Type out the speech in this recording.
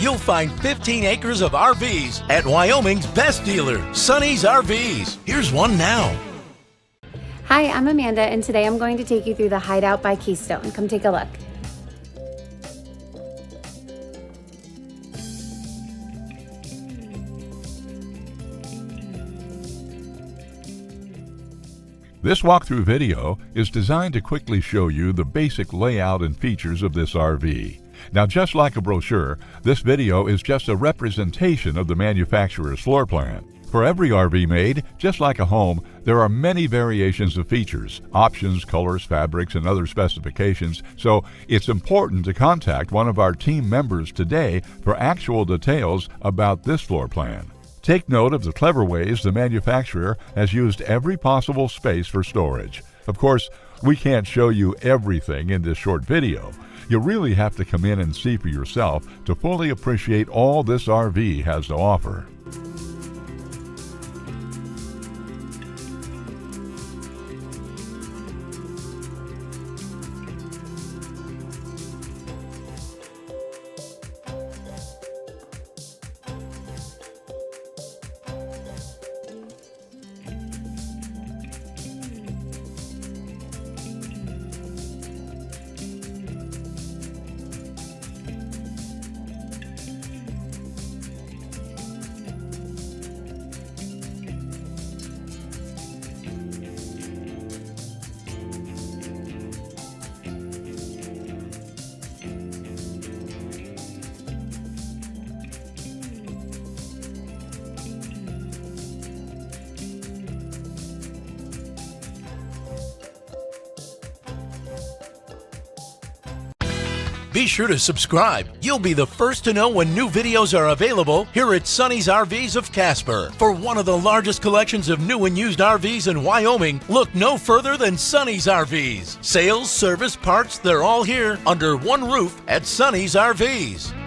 you'll find 15 acres of RVs at Wyoming's best dealer, Sonny's RVs. Here's one now. Hi, I'm Amanda, and today I'm going to take you through the Hideout by Keystone. Come take a look. This walkthrough video is designed to quickly show you the basic layout and features of this RV. Now, just like a brochure, this video is just a representation of the manufacturer's floor plan. For every RV made, just like a home, there are many variations of features, options, colors, fabrics, and other specifications, so it's important to contact one of our team members today for actual details about this floor plan. Take note of the clever ways the manufacturer has used every possible space for storage. Of course, we can't show you everything in this short video. You really have to come in and see for yourself to fully appreciate all this RV has to offer. Be sure to subscribe. You'll be the first to know when new videos are available here at Sonny's RVs of Casper. For one of the largest collections of new and used RVs in Wyoming, look no further than Sonny's RVs. Sales, service, parts, they're all here under one roof at Sonny's RVs.